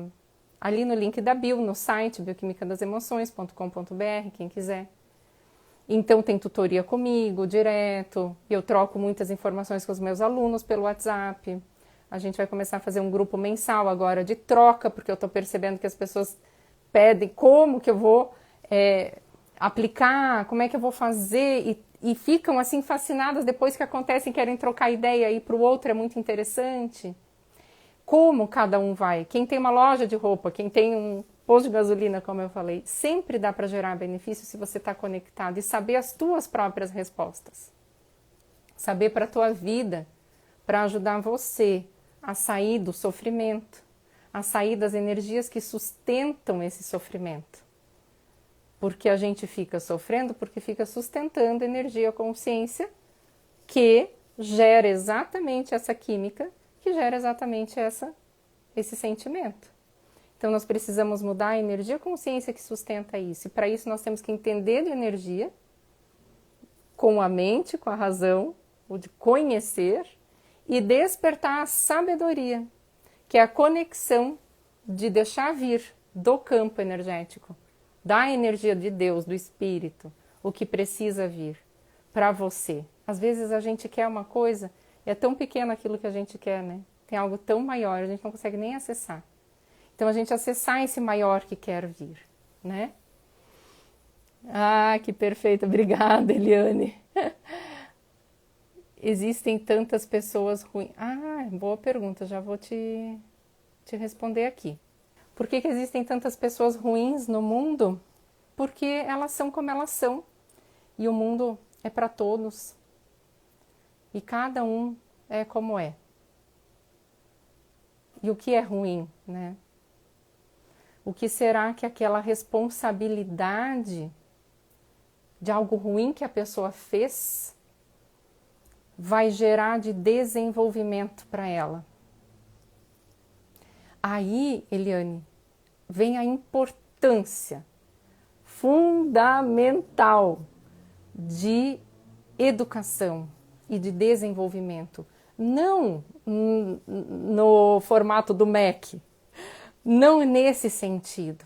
ali no link da bio, no site bioquimicadasemoções.com.br, quem quiser. Então tem tutoria comigo, direto, eu troco muitas informações com os meus alunos pelo WhatsApp. A gente vai começar a fazer um grupo mensal agora de troca, porque eu estou percebendo que as pessoas pedem como que eu vou aplicar, como é que eu vou fazer, e ficam assim fascinadas depois que acontecem, querem trocar ideia e para o outro é muito interessante. Como cada um vai, quem tem uma loja de roupa, quem tem um posto de gasolina, como eu falei, sempre dá para gerar benefício se você está conectado e saber as tuas próprias respostas. Saber para a tua vida, para ajudar você a sair do sofrimento, a sair das energias que sustentam esse sofrimento. Porque a gente fica sofrendo porque fica sustentando energia consciência que gera exatamente essa química, que gera exatamente esse sentimento. Então nós precisamos mudar a energia consciência que sustenta isso. E para isso nós temos que entender de energia com a mente, com a razão, o de conhecer e despertar a sabedoria, que é a conexão de deixar vir do campo energético, da energia de Deus, do Espírito, o que precisa vir para você. Às vezes a gente quer uma coisa e é tão pequeno aquilo que a gente quer, né? Tem algo tão maior, a gente não consegue nem acessar. Então a gente acessar esse maior que quer vir, né? Ah, que perfeito, obrigada, Eliane. Existem tantas pessoas ruins. Ah, boa pergunta, já vou te responder aqui. Por que existem tantas pessoas ruins no mundo? Porque elas são como elas são. E o mundo é para todos. E cada um é como é. E o que é ruim, né? O que será que aquela responsabilidade de algo ruim que a pessoa fez vai gerar de desenvolvimento para ela? Aí, Eliane, vem a importância fundamental de educação e de desenvolvimento. Não no formato do MEC, não nesse sentido.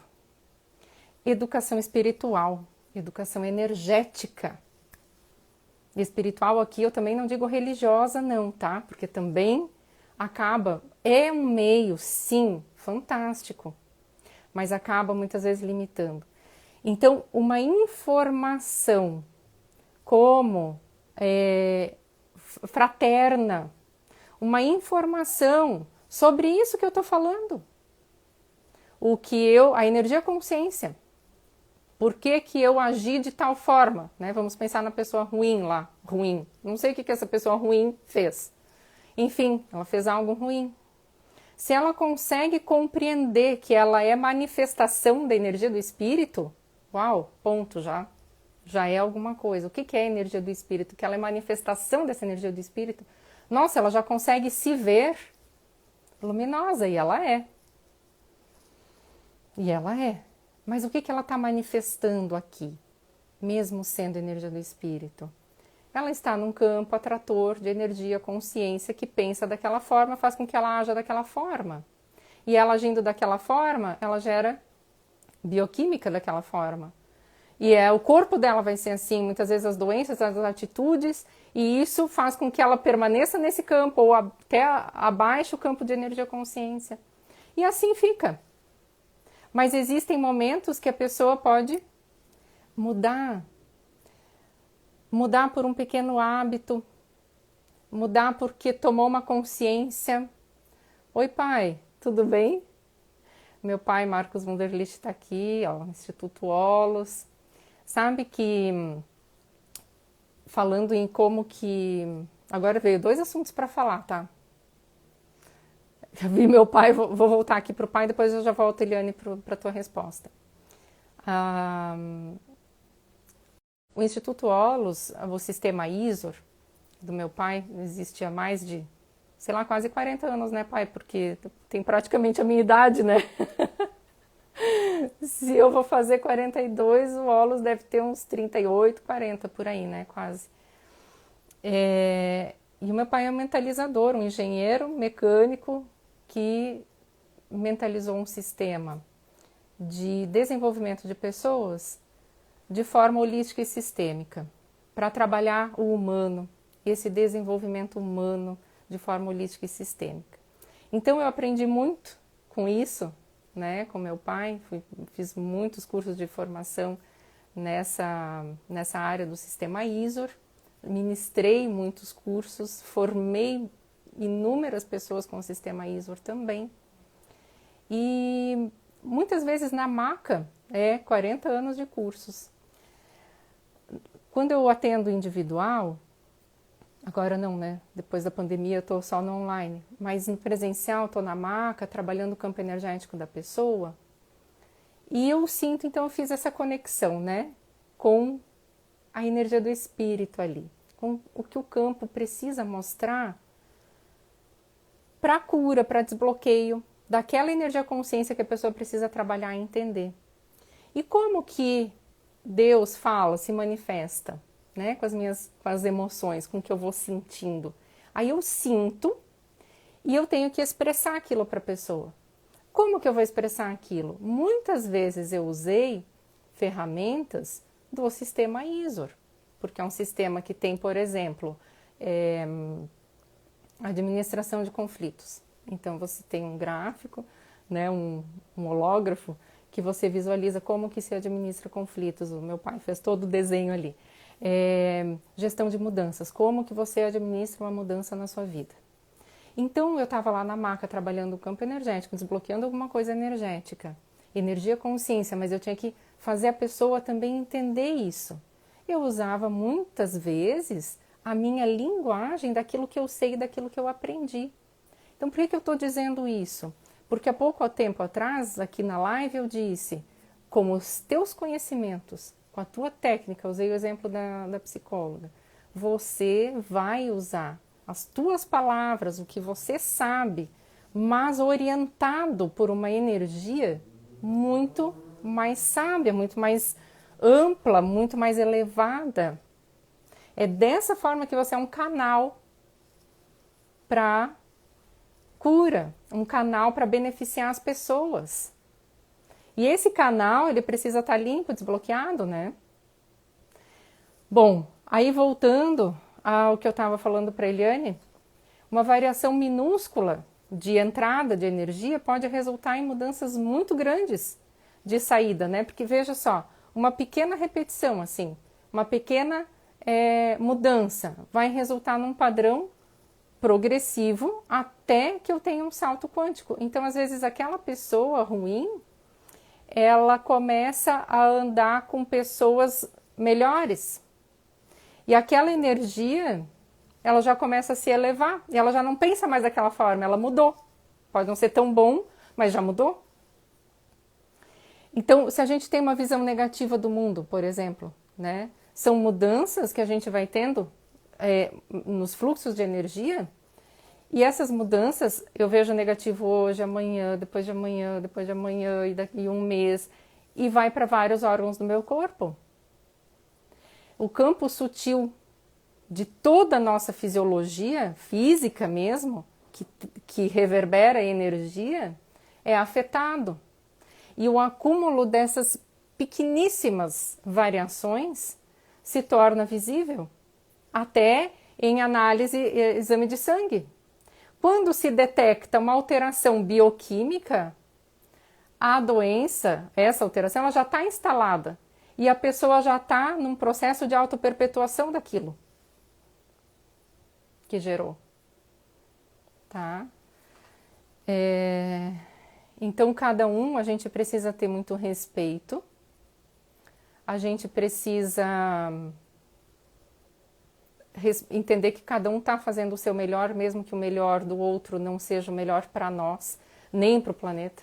Educação espiritual, educação energética. Espiritual aqui eu também não digo religiosa não, tá? Porque também acaba, é um meio, sim, fantástico, mas acaba muitas vezes limitando. Então, uma informação como fraterna, uma informação sobre isso que eu estou falando. A energia consciência. Por que que eu agi de tal forma? Né? Vamos pensar na pessoa ruim lá, ruim. Não sei o que essa pessoa ruim fez. Enfim, ela fez algo ruim. Se ela consegue compreender que ela é manifestação da energia do espírito, uau, ponto, já é alguma coisa. O que é a energia do espírito? Que ela é manifestação dessa energia do espírito. Nossa, ela já consegue se ver luminosa, e ela é. E ela é. Mas o que ela está manifestando aqui, mesmo sendo energia do espírito? Ela está num campo atrator de energia, consciência, que pensa daquela forma, faz com que ela haja daquela forma. E ela agindo daquela forma, ela gera bioquímica daquela forma. E o corpo dela vai ser assim, muitas vezes as doenças, as atitudes, e isso faz com que ela permaneça nesse campo, ou até abaixo o campo de energia consciência. E assim fica. Mas existem momentos que a pessoa pode mudar por um pequeno hábito, mudar porque tomou uma consciência. Oi, pai, tudo bem? Meu pai, Marcos Wunderlich, está aqui, ó, Instituto Olos. Sabe que, falando em como que... Agora veio 2 assuntos para falar, tá? Já vi meu pai, vou voltar aqui para o pai, depois eu já volto, Eliane, para a tua resposta. O Instituto Olos, o sistema ISOR do meu pai, existe há mais de, sei lá, quase 40 anos, né, pai? Porque tem praticamente a minha idade, né? Se eu vou fazer 42, o Olos deve ter uns 38, 40 por aí, né? Quase. E o meu pai é um mentalizador, um engenheiro mecânico que mentalizou um sistema de desenvolvimento de pessoas de forma holística e sistêmica, para trabalhar o humano, esse desenvolvimento humano de forma holística e sistêmica. Então eu aprendi muito com isso, né, com meu pai, fiz muitos cursos de formação nessa área do sistema ISOR, ministrei muitos cursos, formei inúmeras pessoas com o sistema ISOR também. E muitas vezes na maca 40 anos de cursos. Quando eu atendo individual, Agora não, né? Depois da pandemia eu estou só no online. Mas no presencial, estou na maca, trabalhando o campo energético da pessoa. E eu sinto, então eu fiz essa conexão, né? Com a energia do espírito ali. Com o que o campo precisa mostrar para cura, para desbloqueio daquela energia consciência que a pessoa precisa trabalhar e entender. E como que Deus fala, se manifesta, né? Com as emoções, com o que eu vou sentindo. Aí eu sinto e eu tenho que expressar aquilo para a pessoa. Como que eu vou expressar aquilo? Muitas vezes eu usei ferramentas do sistema ISOR, porque é um sistema que tem, por exemplo, administração de conflitos. Então você tem um gráfico, né, um hológrafo, que você visualiza como que se administra conflitos. O meu pai fez todo o desenho ali. Gestão de mudanças, como que você administra uma mudança na sua vida. Então eu estava lá na maca trabalhando o campo energético, desbloqueando alguma coisa energética, energia consciência, mas eu tinha que fazer a pessoa também entender isso. Eu usava muitas vezes a minha linguagem daquilo que eu sei e daquilo que eu aprendi. Então por que eu estou dizendo isso? Porque há pouco tempo atrás, aqui na live, eu disse, com os teus conhecimentos, com a tua técnica, usei o exemplo da psicóloga, você vai usar as tuas palavras, o que você sabe, mas orientado por uma energia muito mais sábia, muito mais ampla, muito mais elevada. É dessa forma que você é um canal para cura, um canal para beneficiar as pessoas. E esse canal, ele precisa estar limpo, desbloqueado, né? Bom, aí voltando ao que eu estava falando para a Eliane, uma variação minúscula de entrada de energia pode resultar em mudanças muito grandes de saída, né? Porque veja só, uma pequena repetição, assim, uma pequena mudança vai resultar num padrão progressivo até que eu tenha um salto quântico. Então, às vezes, aquela pessoa ruim, ela começa a andar com pessoas melhores. E aquela energia, ela já começa a se elevar. E ela já não pensa mais daquela forma, ela mudou. Pode não ser tão bom, mas já mudou. Então, se a gente tem uma visão negativa do mundo, por exemplo, né? São mudanças que a gente vai tendo nos fluxos de energia, e essas mudanças eu vejo negativo hoje, amanhã, depois de amanhã, depois de amanhã, e daqui um mês, e vai para vários órgãos do meu corpo. O campo sutil de toda a nossa fisiologia, física mesmo, que reverbera a energia, é afetado. E o acúmulo dessas pequeníssimas variações se torna visível, até em análise e exame de sangue. Quando se detecta uma alteração bioquímica, a doença, essa alteração, ela já está instalada e a pessoa já está num processo de autoperpetuação daquilo que gerou. Tá? Então, cada um, a gente precisa ter muito respeito, a gente precisa entender que cada um está fazendo o seu melhor, mesmo que o melhor do outro não seja o melhor para nós, nem para o planeta.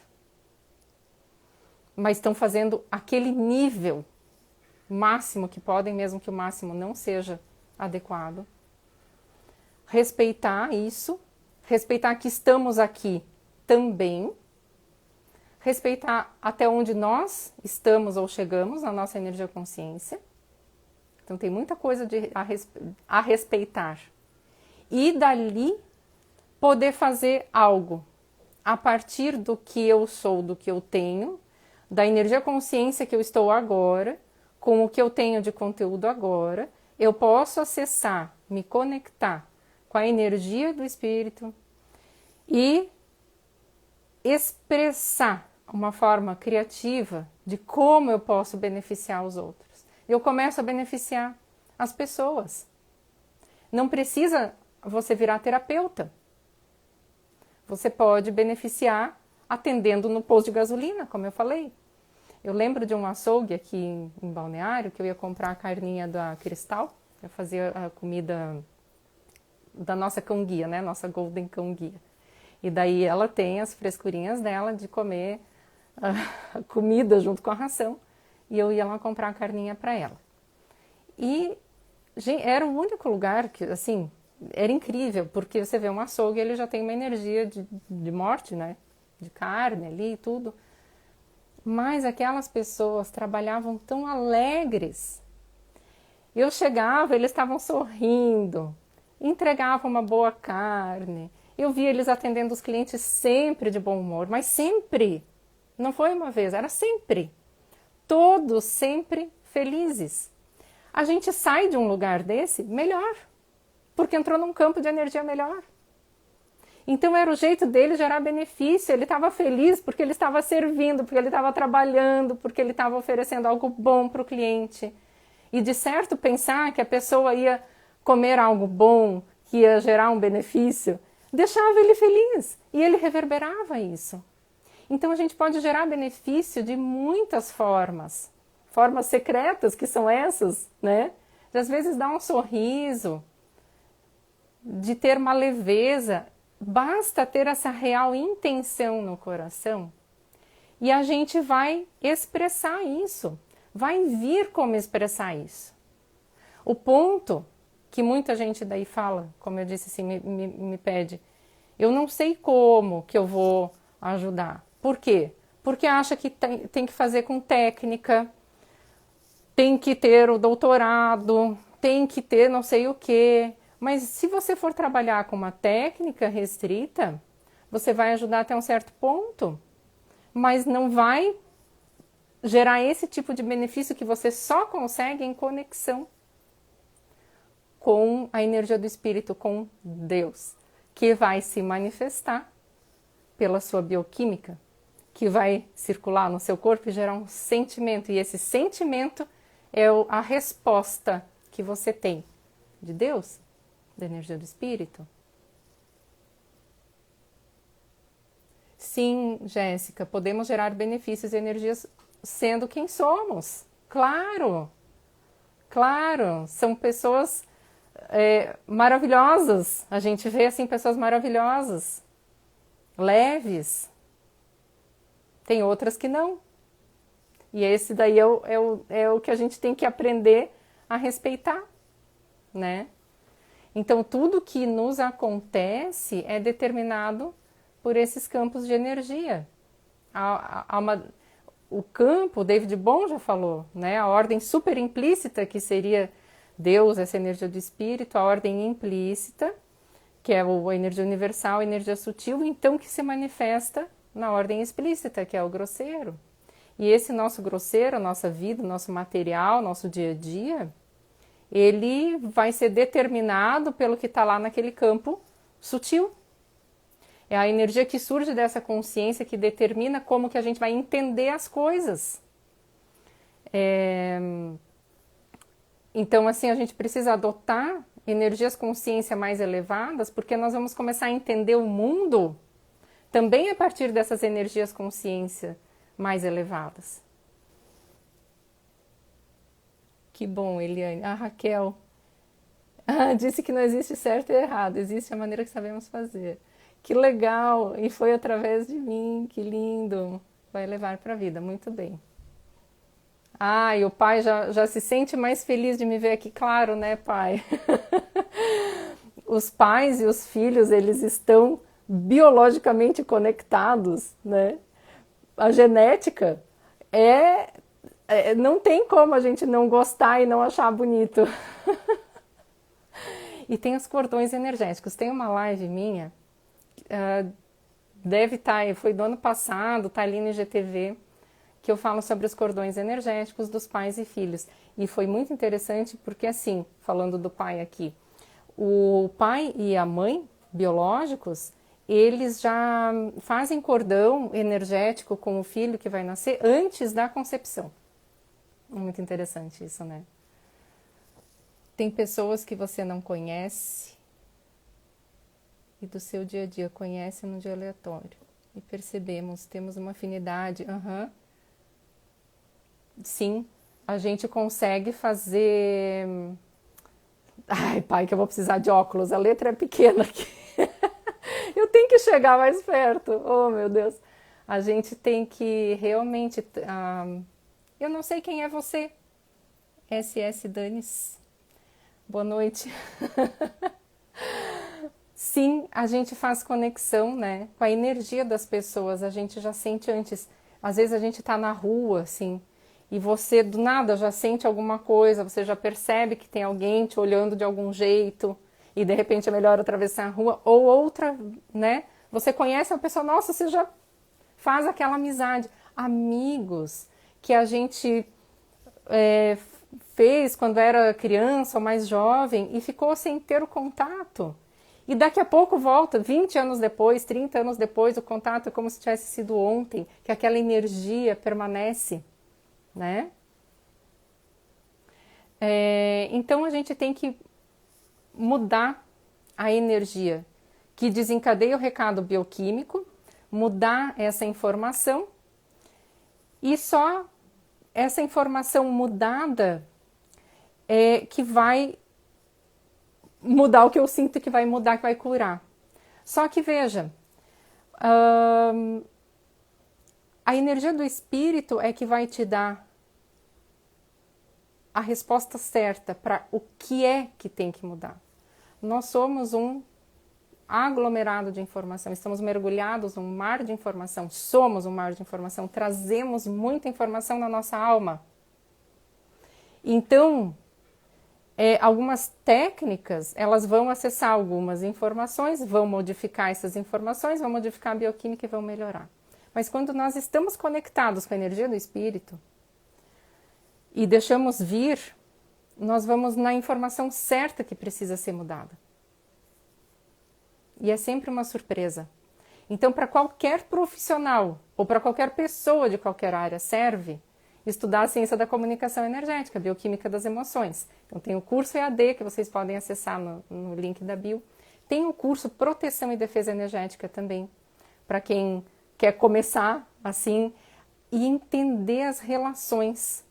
Mas estão fazendo aquele nível máximo que podem, mesmo que o máximo não seja adequado. Respeitar isso, respeitar que estamos aqui também, respeitar até onde nós estamos ou chegamos na nossa energia consciência. Então tem muita coisa a respeitar. E dali poder fazer algo a partir do que eu sou, do que eu tenho, da energia consciência que eu estou agora, com o que eu tenho de conteúdo agora, eu posso acessar, me conectar com a energia do espírito e expressar uma forma criativa de como eu posso beneficiar os outros. Eu começo a beneficiar as pessoas. Não precisa você virar terapeuta. Você pode beneficiar atendendo no posto de gasolina, como eu falei. Eu lembro de um açougue aqui em Balneário, que eu ia comprar a carninha da Cristal, eu fazia a comida da nossa cão-guia, né? Nossa Golden Cão-guia. E daí ela tem as frescurinhas dela de comer a comida junto com a ração. E eu ia lá comprar a carninha para ela. E era o único lugar que, assim, era incrível, porque você vê um açougue, ele já tem uma energia de morte, né? De carne ali e tudo. Mas aquelas pessoas trabalhavam tão alegres. Eu chegava, eles estavam sorrindo, entregavam uma boa carne. Eu via eles atendendo os clientes sempre de bom humor, mas sempre. Não foi uma vez, era sempre. Todos sempre felizes. A gente sai de um lugar desse melhor, porque entrou num campo de energia melhor. Então era o jeito dele gerar benefício, ele estava feliz porque ele estava servindo, porque ele estava trabalhando, porque ele estava oferecendo algo bom para o cliente. E de certo pensar que a pessoa ia comer algo bom, que ia gerar um benefício, deixava ele feliz e ele reverberava isso. Então a gente pode gerar benefício de muitas formas, formas secretas que são essas, né? De às vezes dar um sorriso, de ter uma leveza. Basta ter essa real intenção no coração e a gente vai expressar isso, vai vir como expressar isso. O ponto que muita gente daí fala, como eu disse assim, me pede, eu não sei como que eu vou ajudar. Por quê? Porque acha que tem que fazer com técnica, tem que ter o doutorado, tem que ter não sei o quê. Mas se você for trabalhar com uma técnica restrita, você vai ajudar até um certo ponto, mas não vai gerar esse tipo de benefício que você só consegue em conexão com a energia do Espírito, com Deus, que vai se manifestar pela sua bioquímica, que vai circular no seu corpo e gerar um sentimento. E esse sentimento é a resposta que você tem de Deus, da energia do Espírito. Sim, Jéssica, podemos gerar benefícios e energias sendo quem somos. Claro, claro, são pessoas maravilhosas. A gente vê assim pessoas maravilhosas, leves. Tem outras que não. E esse daí é o que a gente tem que aprender a respeitar, né? Então, tudo que nos acontece é determinado por esses campos de energia. O campo, o David Bohm já falou, né? A ordem super implícita, que seria Deus, essa energia do Espírito, a ordem implícita, que é a energia universal, a energia sutil, então que se manifesta na ordem explícita, que é o grosseiro. E esse nosso grosseiro, a nossa vida, o nosso material, nosso dia a dia, ele vai ser determinado pelo que está lá naquele campo sutil. É a energia que surge dessa consciência que determina como que a gente vai entender as coisas. Então, assim, a gente precisa adotar energias consciência mais elevadas, porque nós vamos começar a entender o mundo também a partir dessas energias consciência mais elevadas. Que bom, Eliane. A Raquel disse que não existe certo e errado, existe a maneira que sabemos fazer. Que legal! E foi através de mim, que lindo! Vai levar para a vida, muito bem. E o pai já se sente mais feliz de me ver aqui, claro, né, pai? Os pais e os filhos, eles estão biologicamente conectados, né? A genética não tem como a gente não gostar e não achar bonito. E tem os cordões energéticos. Tem uma live minha, deve estar, foi do ano passado, tá ali no IGTV, que eu falo sobre os cordões energéticos dos pais e filhos. E foi muito interessante porque, assim, falando do pai aqui, o pai e a mãe biológicos, eles já fazem cordão energético com o filho que vai nascer antes da concepção. Muito interessante isso, né? Tem pessoas que você não conhece e do seu dia a dia conhece no dia aleatório. E percebemos, temos uma afinidade. Sim, a gente consegue fazer Ai, pai, que eu vou precisar de óculos, a letra é pequena aqui. Eu tenho que chegar mais perto. Oh, meu Deus. A gente tem que realmente. Eu não sei quem é você. SS Danis. Boa noite. Sim, a gente faz conexão, né? Com a energia das pessoas. A gente já sente antes. Às vezes a gente tá na rua, assim, e você do nada já sente alguma coisa, você já percebe que tem alguém te olhando de algum jeito, e de repente é melhor atravessar a rua, ou outra, né? Você conhece uma pessoa, nossa, você já faz aquela amizade. Amigos que a gente fez quando era criança ou mais jovem e ficou sem ter o contato. E daqui a pouco volta, 20 anos depois, 30 anos depois, o contato é como se tivesse sido ontem, que aquela energia permanece, né? Então a gente tem que mudar a energia que desencadeia o recado bioquímico, mudar essa informação e só essa informação mudada é que vai mudar o que eu sinto que vai mudar, que vai curar. Só que veja, a energia do espírito é que vai te dar a resposta certa para o que é que tem que mudar. Nós somos um aglomerado de informação, estamos mergulhados num mar de informação, somos um mar de informação, trazemos muita informação na nossa alma. Então, algumas técnicas, elas vão acessar algumas informações, vão modificar essas informações, vão modificar a bioquímica e vão melhorar. Mas quando nós estamos conectados com a energia do espírito e deixamos vir, nós vamos na informação certa que precisa ser mudada. E é sempre uma surpresa. Então, para qualquer profissional ou para qualquer pessoa de qualquer área serve estudar a ciência da comunicação energética, a bioquímica das emoções. Então tem o curso EAD que vocês podem acessar no link da bio. Tem o curso Proteção e Defesa Energética também, para quem quer começar assim e entender as relações.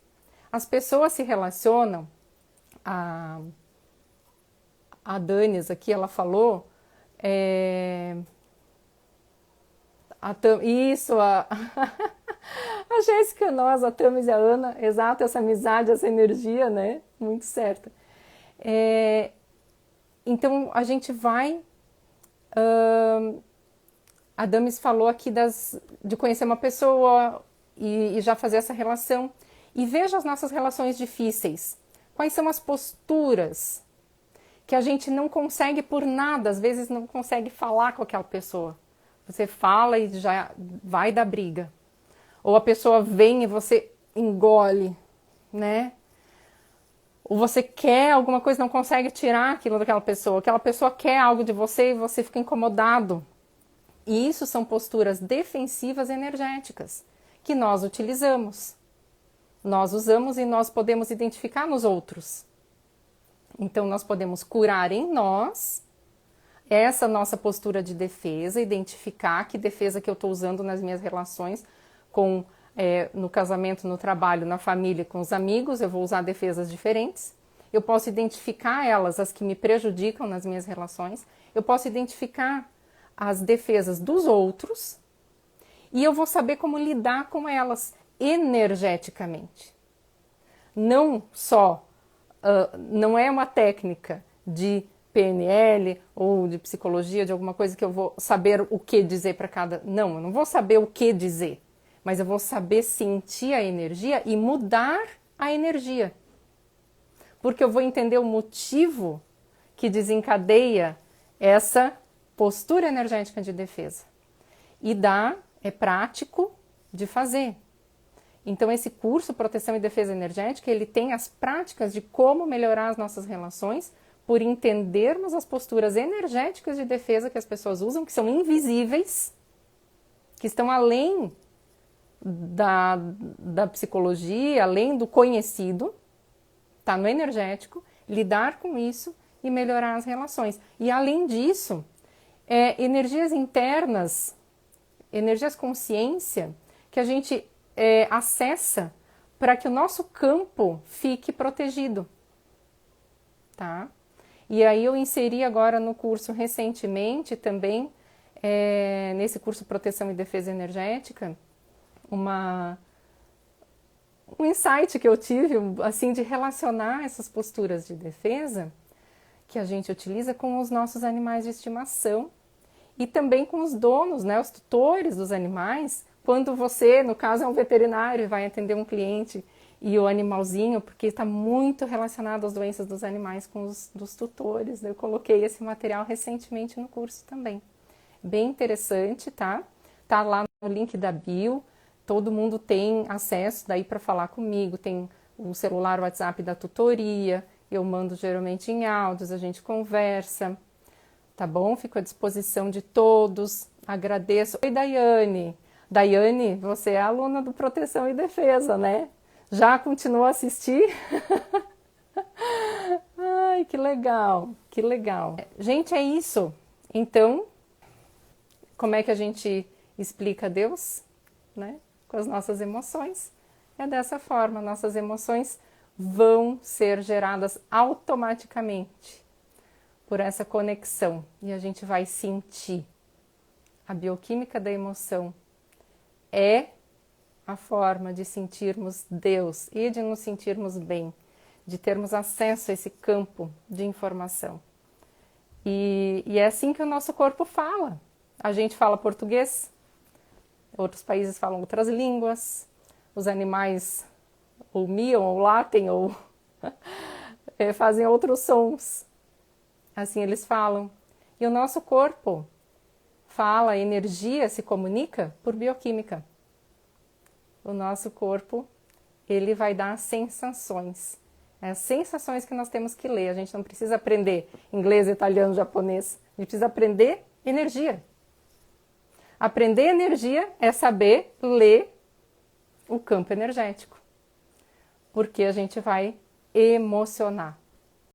As pessoas se relacionam, a Danis aqui, ela falou, a Jéssica, nós, a Tamis e a Ana, exato, essa amizade, essa energia, né? Muito certa. Então, a gente vai... a Damis falou aqui de conhecer uma pessoa e já fazer essa relação. E veja as nossas relações difíceis. Quais são as posturas que a gente não consegue por nada, às vezes não consegue falar com aquela pessoa. Você fala e já vai dar briga. Ou a pessoa vem e você engole, né? Ou você quer alguma coisa e não consegue tirar aquilo daquela pessoa. Aquela pessoa quer algo de você e você fica incomodado. E isso são posturas defensivas energéticas que nós utilizamos. Nós usamos e nós podemos identificar nos outros. Então nós podemos curar em nós essa nossa postura de defesa, identificar que defesa que eu estou usando nas minhas relações no casamento, no trabalho, na família, com os amigos, eu vou usar defesas diferentes. Eu posso identificar elas, as que me prejudicam nas minhas relações. Eu posso identificar as defesas dos outros e eu vou saber como lidar com elas energeticamente. Não só, não é uma técnica de PNL ou de psicologia, de alguma coisa que eu vou saber o que dizer para cada... Não, eu não vou saber o que dizer, mas eu vou saber sentir a energia e mudar a energia. Porque eu vou entender o motivo que desencadeia essa postura energética de defesa. E é prático de fazer. Então esse curso Proteção e Defesa Energética, ele tem as práticas de como melhorar as nossas relações por entendermos as posturas energéticas de defesa que as pessoas usam, que são invisíveis, que estão além da psicologia, além do conhecido, está no energético, lidar com isso e melhorar as relações. E além disso, energias internas, energias consciência, que a gente acessa para que o nosso campo fique protegido, tá? E aí eu inseri agora no curso recentemente também, nesse curso Proteção e Defesa Energética, um insight que eu tive, assim, de relacionar essas posturas de defesa que a gente utiliza com os nossos animais de estimação e também com os donos, né, os tutores dos animais, quando você, no caso, é um veterinário e vai atender um cliente e o animalzinho, porque está muito relacionado às doenças dos animais com os dos tutores. Eu coloquei esse material recentemente no curso também. Bem interessante, tá? Tá lá no link da bio. Todo mundo tem acesso daí para falar comigo. Tem o celular, o WhatsApp da tutoria. Eu mando geralmente em áudios, a gente conversa. Tá bom? Fico à disposição de todos. Agradeço. Oi, Daiane. Daiane, você é aluna do Proteção e Defesa, né? Já continuou a assistir? Ai, que legal, que legal. Gente, é isso. Então, como é que a gente explica Deus, né? Com as nossas emoções. É dessa forma, nossas emoções vão ser geradas automaticamente por essa conexão e a gente vai sentir. A bioquímica da emoção é a forma de sentirmos Deus e de nos sentirmos bem, de termos acesso a esse campo de informação. E é assim que o nosso corpo fala. A gente fala português, outros países falam outras línguas, os animais ou miam, ou latem, ou fazem outros sons. Assim eles falam. E o nosso corpo fala, a energia se comunica por bioquímica. O nosso corpo, ele vai dar sensações. É as sensações que nós temos que ler. A gente não precisa aprender inglês, italiano, japonês. A gente precisa aprender energia. Aprender energia é saber ler o campo energético. Porque a gente vai emocionar.